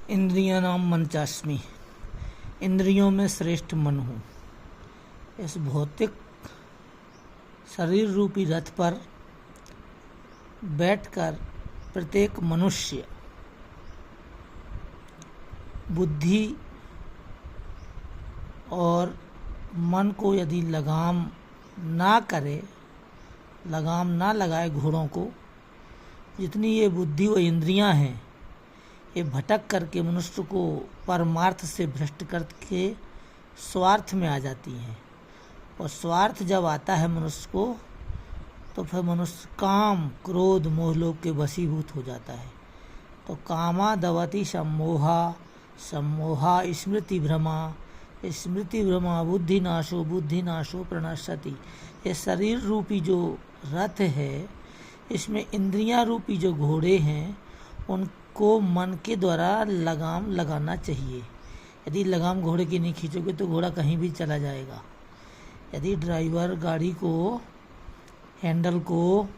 इंद्रियाणाम मनचास्मि। इंद्रियों में श्रेष्ठ मन हूँ। इस भौतिक शरीर रूपी रथ पर बैठकर प्रत्येक मनुष्य बुद्धि और मन को यदि लगाम ना करे, लगाम ना लगाए घोड़ों को, जितनी ये बुद्धि व इंद्रियां हैं ये भटक करके मनुष्य को परमार्थ से भ्रष्ट करके स्वार्थ में आ जाती हैं। और स्वार्थ जब आता है मनुष्य को तो फिर मनुष्य काम क्रोध मोह लोभ के वशीभूत हो जाता है। तो कामा दवति सम्मोहा, सम्मोहा स्मृति भ्रमा, स्मृति भ्रमा बुद्धिनाशो, बुद्धिनाशो प्रणश्यति। ये शरीर रूपी जो रथ है इसमें इंद्रियां रूपी जो घोड़े हैं उनको मन के द्वारा लगाम लगाना चाहिए। यदि लगाम घोड़े की नहीं खींचोगे तो घोड़ा कहीं भी चला जाएगा। यदि ड्राइवर गाड़ी को हैंडल को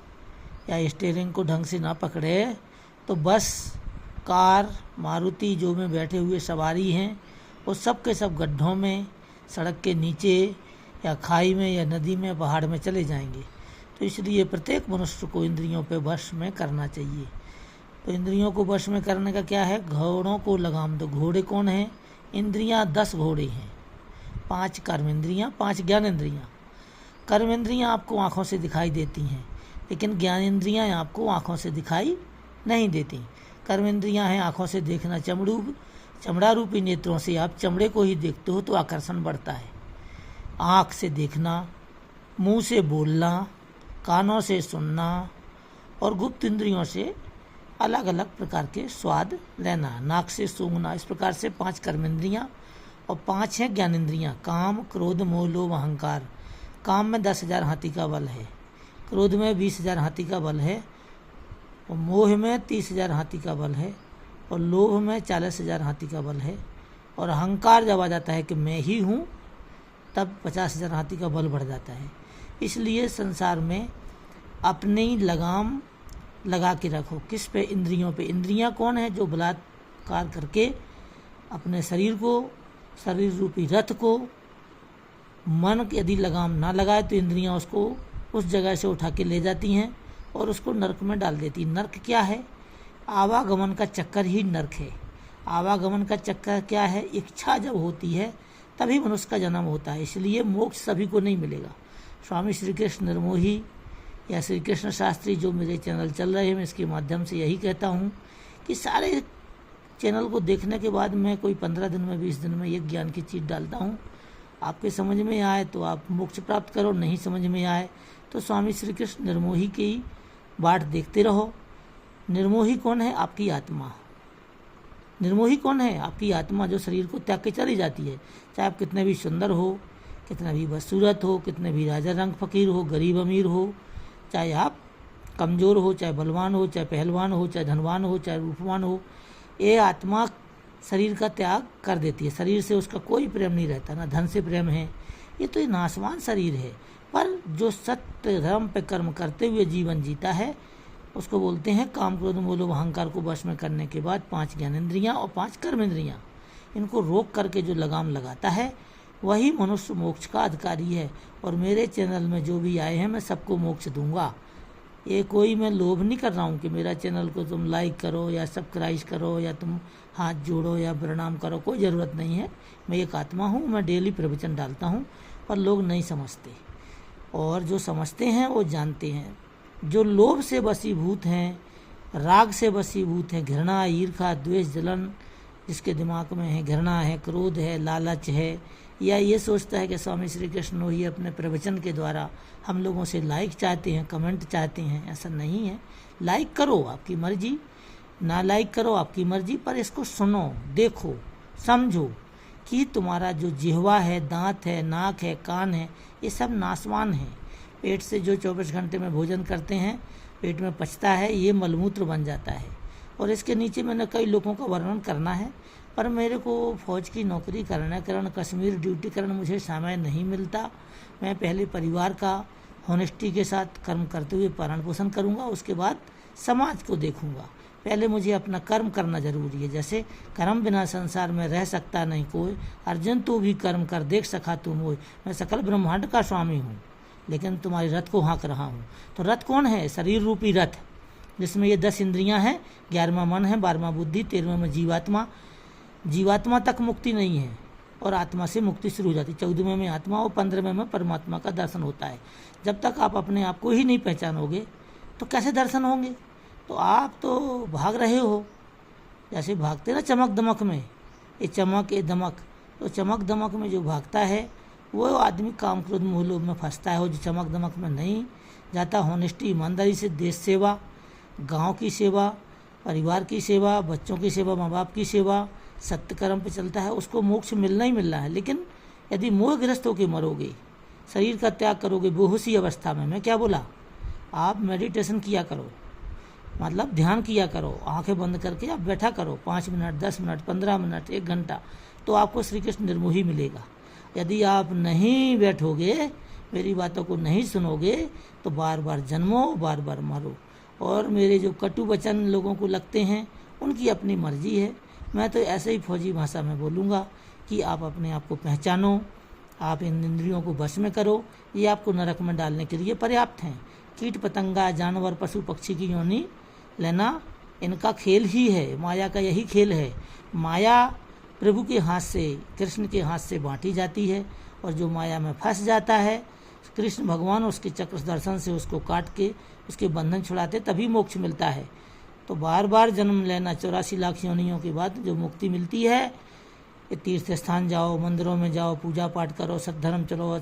या स्टीयरिंग को ढंग से ना पकड़े तो बस कार मारुति जो में बैठे हुए सवारी हैं वो सब के सब गड्ढों में, सड़क के नीचे या खाई में या नदी में पहाड़ में चले जाएंगे। तो इसलिए प्रत्येक मनुष्य को इंद्रियों पे वश में करना चाहिए। तो इंद्रियों को वश में करने का क्या है? घोड़ों को लगाम दो। घोड़े कौन है? इंद्रियां 10 घोड़े हैं। 5 कर्म इंद्रियां, 5 ज्ञान इंद्रियां। कर्म इंद्रियां आपको आँखों से दिखाई देती हैं, लेकिन ज्ञान इंद्रियां आपको आँखों से दिखाई नहीं देती। कर्म इंद्रियां हैं आँखों से देखना, चमड़ा रूपी नेत्रों से आप चमड़े को ही देखते हो तो आकर्षण बढ़ता है। आँख से देखना, मुंह से बोलना, कानों से सुनना और गुप्त इंद्रियों से अलग अलग प्रकार के स्वाद लेना, नाक से सूंघना। इस प्रकार से 5 कर्म इंद्रियां और 5 हैं ज्ञान इंद्रियां। काम क्रोध मोह लोभ अहंकार। काम में 10,000 हाथी का बल है, क्रोध में 20,000 हाथी का बल है, और मोह में 30,000 हाथी का बल है, और लोभ में 40,000 हाथी का बल है। और अहंकार जब आ जाता है कि मैं ही हूँ तब 50,000 हाथी का बल बढ़ जाता है। इसलिए संसार में अपनी लगाम लगा के रखो। किस पे? इंद्रियों पे। इंद्रियां कौन है? जो बलात्कार करके अपने शरीर को, शरीर रूपी रथ को, मन यदि लगाम ना लगाए तो इंद्रियां उसको उस जगह से उठा के ले जाती हैं और उसको नरक में डाल देती। नरक क्या है? आवागमन का चक्कर ही नरक है। आवागमन का चक्कर क्या है? इच्छा जब होती है तभी मनुष्य का जन्म होता है। इसलिए मोक्ष सभी को नहीं मिलेगा। स्वामी श्री कृष्ण निर्मोही या श्री कृष्ण शास्त्री जो मेरे चैनल चल रहे हैं, मैं इसके माध्यम से यही कहता हूँ कि सारे चैनल को देखने के बाद मैं कोई 15 दिन में 20 दिन में एक ज्ञान की चीज़ डालता हूँ। आपके समझ में आए तो आप मोक्ष प्राप्त करो, नहीं समझ में आए तो स्वामी श्री कृष्ण निर्मोही की बाट देखते रहो। निर्मोही कौन है? आपकी आत्मा। निर्मोही कौन है? आपकी आत्मा जो शरीर को त्याग के चली जाती है। चाहे आप कितने भी सुंदर हो, कितना भी बदसूरत हो, कितने भी राजा रंग फकीर हो, गरीब अमीर हो, चाहे आप कमज़ोर हो, चाहे बलवान हो, चाहे पहलवान हो, चाहे धनवान हो, चाहे रूपवान हो, ये आत्मा शरीर का त्याग कर देती है। शरीर से उसका कोई प्रेम नहीं रहता, ना धन से प्रेम है। ये तो नाशवान शरीर है। पर जो सत्य धर्म पे कर्म करते हुए जीवन जीता है उसको बोलते हैं काम क्रोध मोह लोभ अहंकार को वश में करने के बाद 5 ज्ञान इंद्रियां और 5 कर्म इंद्रियां, इनको रोक करके जो लगाम लगाता है वही मनुष्य मोक्ष का अधिकारी है। और मेरे चैनल में जो भी आए हैं मैं सबको मोक्ष दूंगा। ये कोई मैं लोभ नहीं कर रहा हूँ कि मेरा चैनल को तुम लाइक करो या सब्सक्राइब करो या तुम हाथ जोड़ो या प्रणाम करो, कोई ज़रूरत नहीं है। मैं एक आत्मा हूँ, मैं डेली प्रवचन डालता हूँ, पर लोग नहीं समझते। और जो समझते हैं वो जानते हैं। जो लोभ से वशीभूत हैं, राग से वशीभूत हैं, घृणा ईर्ष्या द्वेष जलन जिसके दिमाग में है, घृणा है, क्रोध है, लालच है, या ये सोचता है कि स्वामी श्री कृष्ण ही अपने प्रवचन के द्वारा हम लोगों से लाइक चाहते हैं, कमेंट चाहते हैं, ऐसा नहीं है। लाइक करो आपकी मर्जी, ना लाइक करो आपकी मर्जी, पर इसको सुनो, देखो, समझो कि तुम्हारा जो जिह्वा है, दांत है, नाक है, कान है, ये सब नाशवान है। पेट से जो 24 घंटे में भोजन करते हैं पेट में पचता है, ये मलमूत्र बन जाता है। और इसके नीचे मैंने कई लोगों का वर्णन करना है, पर मेरे को फौज की नौकरी करने कारण, कश्मीर ड्यूटी कारण मुझे समय नहीं मिलता। मैं पहले परिवार का हॉनेस्टी के साथ कर्म करते हुए पालन पोषण करूँगा, उसके बाद समाज को देखूँगा। पहले मुझे अपना कर्म करना जरूरी है। जैसे कर्म बिना संसार में रह सकता नहीं कोई, अर्जुन तू भी कर्म कर देख सका तू मोय। मैं सकल ब्रह्मांड का स्वामी हूँ, लेकिन तुम्हारे रथ को हाँक रहा हूँ। तो रथ कौन है? शरीर रूपी रथ, जिसमें ये 10 इंद्रियां हैं, 11वां मन है, 12वां बुद्धि, 13वां में जीवात्मा। जीवात्मा तक मुक्ति नहीं है और आत्मा से मुक्ति शुरू हो जाती है। 14वें में आत्मा और 15वें में परमात्मा का दर्शन होता है। जब तक आप अपने आप को ही नहीं पहचानोगे तो कैसे दर्शन होंगे? तो आप तो भाग रहे हो, जैसे भागते ना चमक दमक में, ये चमक ये दमक। तो चमक दमक में जो भागता है वो आदमी काम क्रोध मोह लोभ में फंसता है। वो जो चमक दमक में नहीं जाता, होनेस्टी ईमानदारी से देश सेवा, गांव की सेवा, परिवार की सेवा, बच्चों की सेवा, माँ बाप की सेवा, सत्य कर्म पे चलता है, उसको मोक्ष मिलना ही मिलना है। लेकिन यदि मोहग्रस्त होकर मरोगे, शरीर का त्याग करोगे बेहोशी अवस्था में, मैं क्या बोला, आप मेडिटेशन किया करो, मतलब ध्यान किया करो, आंखें बंद करके आप बैठा करो 5 मिनट, 10 मिनट, 15 मिनट, 1 घंटा, तो आपको श्री कृष्ण निर्मोही मिलेगा। यदि आप नहीं बैठोगे, मेरी बातों को नहीं सुनोगे, तो बार बार जन्मो, बार बार मरो। और मेरे जो कटु वचन लोगों को लगते हैं, उनकी अपनी मर्जी है। मैं तो ऐसे ही फौजी भाषा में बोलूँगा कि आप अपने आप को पहचानो, आप इन इंद्रियों को वश में करो, ये आपको नरक में डालने के लिए पर्याप्त हैं। कीट पतंगा, जानवर, पशु पक्षी की योनि लेना इनका खेल ही है, माया का यही खेल है। माया प्रभु के हाथ से, कृष्ण के हाथ से बांटी जाती है, और जो माया में फंस जाता है, कृष्ण भगवान उसके चक्र दर्शन से उसको काट के उसके बंधन छुड़ाते, तभी मोक्ष मिलता है। तो बार बार जन्म लेना, 84 लाख योनियों के बाद जो मुक्ति मिलती है, ये तीर्थ स्थान जाओ, मंदिरों में जाओ, पूजा पाठ करो, सद्धर्म चलो,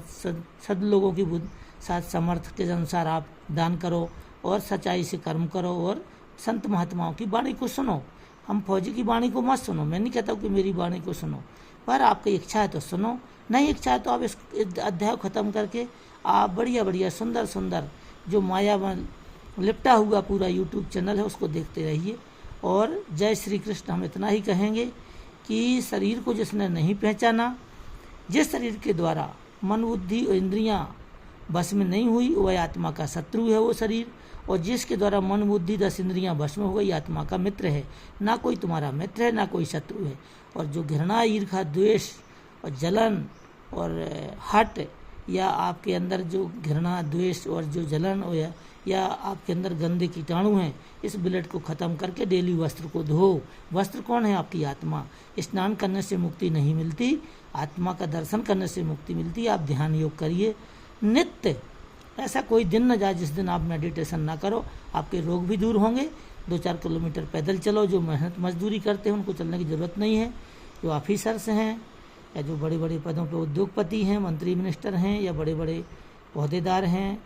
सद लोगों की साथ समर्थ के अनुसार आप दान करो, और सच्चाई से कर्म करो, और संत महात्माओं की वाणी को सुनो। हम फौजी की वाणी को मत सुनो, मैं नहीं कहता हूँ कि मेरी वाणी को सुनो, पर आपकी इच्छा है तो सुनो, नहीं इच्छा है तो आप इस अध्याय ख़त्म करके आप बढ़िया बढ़िया सुंदर सुंदर जो माया में लिपटा हुआ पूरा यूट्यूब चैनल है उसको देखते रहिए। और जय श्री कृष्ण हम इतना ही कहेंगे कि शरीर को जिसने नहीं पहचाना, जिस शरीर के द्वारा मन बुद्धि और इंद्रियां बस में नहीं हुई, वह आत्मा का शत्रु है वो शरीर, और जिसके द्वारा मन बुद्धि 10 इंद्रियां बस में हो गई, आत्मा का मित्र है। ना कोई तुम्हारा मित्र है, ना कोई शत्रु है। और जो घृणा, ईर्ष्या, द्वेष और जलन और हट, या आपके अंदर जो घृणा, द्वेष और जो जलन या आपके अंदर गंदे कीटाणु हैं, इस ब्लड को ख़त्म करके डेली वस्त्र को धो। वस्त्र कौन है? आपकी आत्मा। स्नान करने से मुक्ति नहीं मिलती, आत्मा का दर्शन करने से मुक्ति मिलती। आप ध्यान योग करिए नित्य, ऐसा कोई दिन न जाए जिस दिन आप मेडिटेशन ना करो। आपके रोग भी दूर होंगे। 2-4 किलोमीटर पैदल चलो। जो मेहनत मजदूरी करते हैं उनको चलने की ज़रूरत नहीं है। जो ऑफिसर्स हैं या जो बड़े बड़े पदों पर उद्योगपति हैं, मंत्री मिनिस्टर हैं, या बड़े बड़े पौधेदार हैं,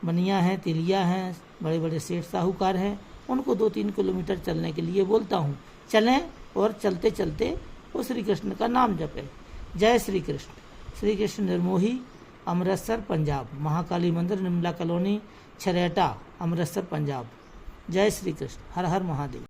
बनिया हैं, तिलिया हैं, बड़े बड़े सेठ साहूकार हैं, उनको 2-3 किलोमीटर चलने के लिए बोलता हूँ। चलें और चलते चलते वो श्री कृष्ण का नाम जपें। जय श्री कृष्ण। श्री कृष्ण निर्मोही, अमृतसर पंजाब, महाकाली मंदिर, निमला कॉलोनी, छरेटा, अमृतसर पंजाब। जय श्री कृष्ण। हर हर महादेव।